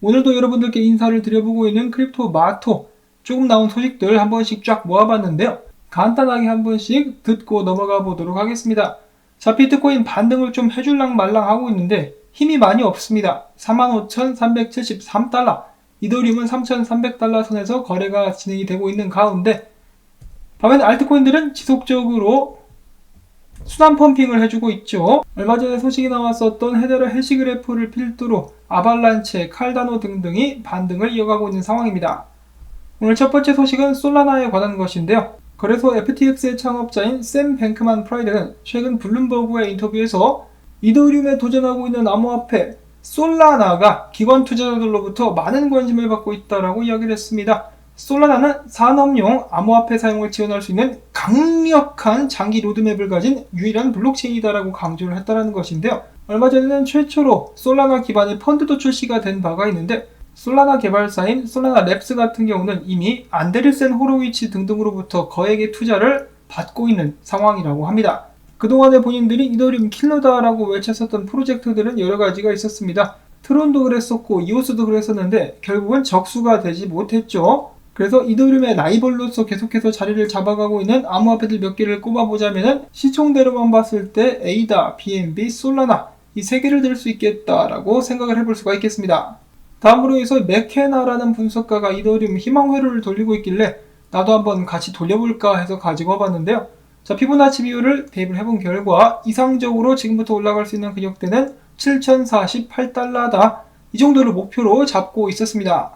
오늘도 여러분들께 인사를 드려보고 있는 크립토 마토, 조금 나온 소식들 한 번씩 쫙 모아봤는데요. 간단하게 한 번씩 듣고 넘어가 보도록 하겠습니다. 자, 비트코인 반등을 좀 해줄랑 말랑 하고 있는데 힘이 많이 없습니다. 45,373달러, 이더리움은 3,300달러 선에서 거래가 진행이 되고 있는 가운데, 반면 알트코인들은 지속적으로 순환 펌핑을 해주고 있죠. 얼마 전에 소식이 나왔었던 헤더러 해시그래프를 필두로 아발란체, 칼다노 등등이 반등을 이어가고 있는 상황입니다. 오늘 첫 번째 소식은 솔라나에 관한 것인데요. 거래소 FTX의 창업자인 샘 뱅크만 프라이드는 최근 블룸버그의 인터뷰에서 이더리움에 도전하고 있는 암호화폐 솔라나가 기관 투자자들로부터 많은 관심을 받고 있다고 이야기를 했습니다. 솔라나는 산업용 암호화폐 사용을 지원할 수 있는 강력한 장기 로드맵을 가진 유일한 블록체인이다라고 강조를 했다는 것인데요. 얼마 전에는 최초로 솔라나 기반의 펀드도 출시가 된 바가 있는데, 솔라나 개발사인 솔라나 랩스 같은 경우는 이미 안데르센 호로위치 등등으로부터 거액의 투자를 받고 있는 상황이라고 합니다. 그동안에 본인들이 이더리움 킬러다라고 외쳤었던 프로젝트들은 여러 가지가 있었습니다. 트론도 그랬었고 이오스도 그랬었는데 결국은 적수가 되지 못했죠. 그래서 이더리움의 라이벌로서 계속해서 자리를 잡아가고 있는 암호화폐들 몇 개를 꼽아보자면은 시총대로만 봤을 때 에이다, BNB, 솔라나 이 세 개를 들 수 있겠다라고 생각을 해볼 수가 있겠습니다. 다음으로 해서 맥케나라는 분석가가 이더리움 희망 회로를 돌리고 있길래 나도 한번 같이 돌려볼까 해서 가지고 와봤는데요. 자, 피보나치 비율을 대입을 해본 결과 이상적으로 지금부터 올라갈 수 있는 가격대는 7,048달러다. 이 정도를 목표로 잡고 있었습니다.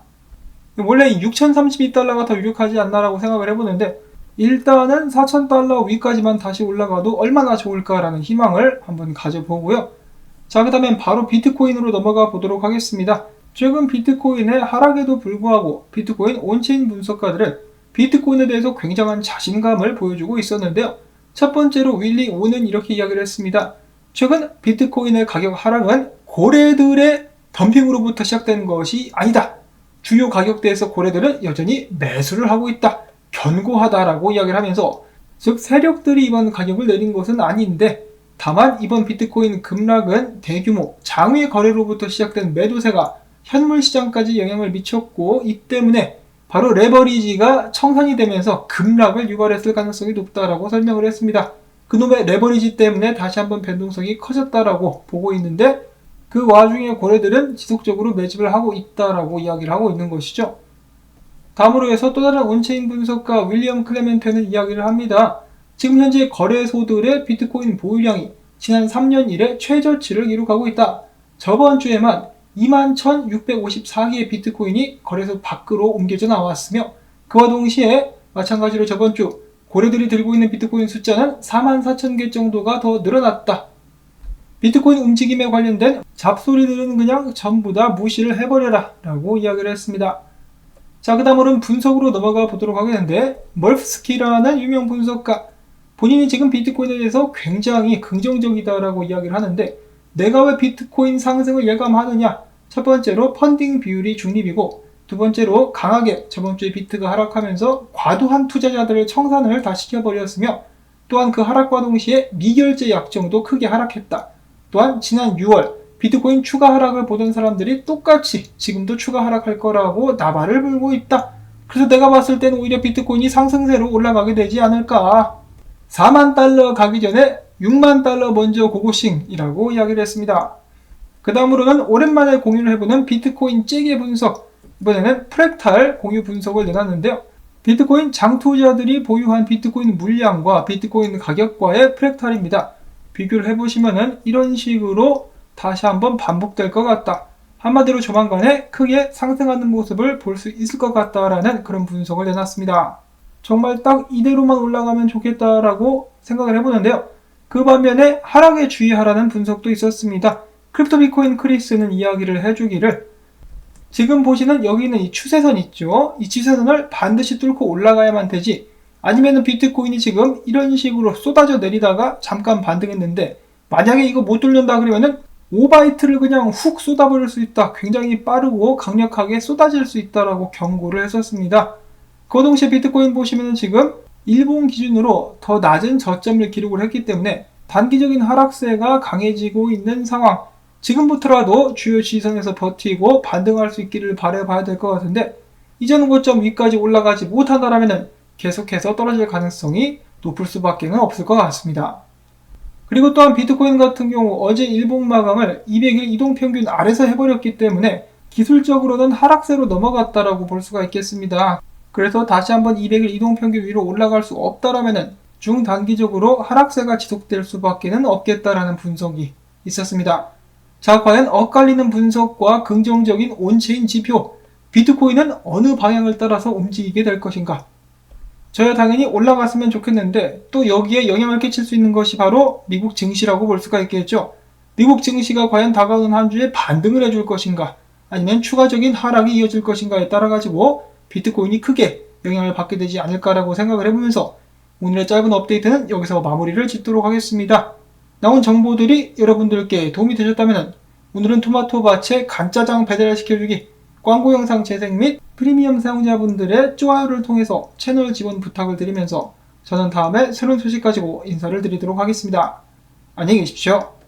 원래 6,032달러가 더 유력하지 않나라고 생각을 해보는데, 일단은 4,000달러 위까지만 다시 올라가도 얼마나 좋을까라는 희망을 한번 가져보고요. 자, 그 다음엔 바로 비트코인으로 넘어가 보도록 하겠습니다. 최근 비트코인의 하락에도 불구하고 비트코인 온체인 분석가들은 비트코인에 대해서 굉장한 자신감을 보여주고 있었는데요. 첫 번째로 윌리 오는 이렇게 이야기를 했습니다. 최근 비트코인의 가격 하락은 고래들의 덤핑으로부터 시작된 것이 아니다. 주요 가격대에서 고래들은 여전히 매수를 하고 있다. 견고하다라고 이야기를 하면서, 즉 세력들이 이번 가격을 내린 것은 아닌데 다만 이번 비트코인 급락은 대규모 장외 거래로부터 시작된 매도세가 현물 시장까지 영향을 미쳤고, 이 때문에 바로 레버리지가 청산이 되면서 급락을 유발했을 가능성이 높다라고 설명을 했습니다. 그놈의 레버리지 때문에 다시 한번 변동성이 커졌다라고 보고 있는데, 그 와중에 고래들은 지속적으로 매집을 하고 있다라고 이야기를 하고 있는 것이죠. 다음으로 해서 또 다른 온체인 분석가 윌리엄 클레멘트는 이야기를 합니다. 지금 현재 거래소들의 비트코인 보유량이 지난 3년 이래 최저치를 기록하고 있다. 저번 주에만 21,654개의 비트코인이 거래소 밖으로 옮겨져 나왔으며, 그와 동시에 마찬가지로 저번 주 고래들이 들고 있는 비트코인 숫자는 44,000개 정도가 더 늘어났다. 비트코인 움직임에 관련된 잡소리들은 그냥 전부 다 무시를 해버려라 라고 이야기를 했습니다. 자, 그 다음으로는 분석으로 넘어가 보도록 하겠는데, 멀프스키라는 유명 분석가, 본인이 지금 비트코인에 대해서 굉장히 긍정적이다라고 이야기를 하는데, 내가 왜 비트코인 상승을 예감하느냐? 첫 번째로 펀딩 비율이 중립이고, 두 번째로 강하게 저번 주에 비트가 하락하면서 과도한 투자자들의 청산을 다 시켜버렸으며, 또한 그 하락과 동시에 미결제 약정도 크게 하락했다. 또한 지난 6월 비트코인 추가 하락을 보던 사람들이 똑같이 지금도 추가 하락할 거라고 나발을 불고 있다. 그래서 내가 봤을 때는 오히려 비트코인이 상승세로 올라가게 되지 않을까. 4만 달러 가기 전에 6만 달러 먼저 고고싱이라고 이야기를 했습니다. 그 다음으로는 오랜만에 공유를 해보는 비트코인 째개 분석, 이번에는 프랙탈 공유 분석을 내놨는데요. 비트코인 장투자들이 보유한 비트코인 물량과 비트코인 가격과의 프랙탈입니다. 비교를 해보시면은 이런 식으로 다시 한번 반복될 것 같다. 한마디로 조만간에 크게 상승하는 모습을 볼 수 있을 것 같다라는 그런 분석을 내놨습니다. 정말 딱 이대로만 올라가면 좋겠다라고 생각을 해보는데요. 그 반면에 하락에 주의하라는 분석도 있었습니다. 크립토 비트코인 크리스는 이야기를 해주기를, 지금 보시는 여기 있는 이 추세선 있죠? 이 추세선을 반드시 뚫고 올라가야만 되지, 아니면은 비트코인이 지금 이런 식으로 쏟아져 내리다가 잠깐 반등했는데 만약에 이거 못 뚫는다 그러면은 5바이트를 그냥 훅 쏟아버릴 수 있다. 굉장히 빠르고 강력하게 쏟아질 수 있다라고 경고를 했었습니다. 그 동시에 비트코인 보시면은 지금 일본 기준으로 더 낮은 저점을 기록을 했기 때문에 단기적인 하락세가 강해지고 있는 상황. 지금부터라도 주요 지지선에서 버티고 반등할 수 있기를 바라봐야 될 것 같은데, 이전 고점 위까지 올라가지 못한다면 계속해서 떨어질 가능성이 높을 수밖에 없을 것 같습니다. 그리고 또한 비트코인 같은 경우 어제 일봉 마감을 200일 이동평균 아래서 해버렸기 때문에 기술적으로는 하락세로 넘어갔다라고 볼 수가 있겠습니다. 그래서 다시 한번 200일 이동평균 위로 올라갈 수 없다라면 중단기적으로 하락세가 지속될 수밖에 없겠다라는 분석이 있었습니다. 자, 과연 엇갈리는 분석과 긍정적인 온체인 지표, 비트코인은 어느 방향을 따라서 움직이게 될 것인가? 저야 당연히 올라갔으면 좋겠는데, 또 여기에 영향을 끼칠 수 있는 것이 바로 미국 증시라고 볼 수가 있겠죠. 미국 증시가 과연 다가오는 한 주에 반등을 해줄 것인가, 아니면 추가적인 하락이 이어질 것인가에 따라 가지고 비트코인이 크게 영향을 받게 되지 않을까라고 생각을 해보면서 오늘의 짧은 업데이트는 여기서 마무리를 짓도록 하겠습니다. 나온 정보들이 여러분들께 도움이 되셨다면 오늘은 토마토밭에 간짜장 배달시켜주기, 광고 영상 재생 및 프리미엄 사용자분들의 좋아요를 통해서 채널 지원 부탁을 드리면서 저는 다음에 새로운 소식 가지고 인사를 드리도록 하겠습니다. 안녕히 계십시오.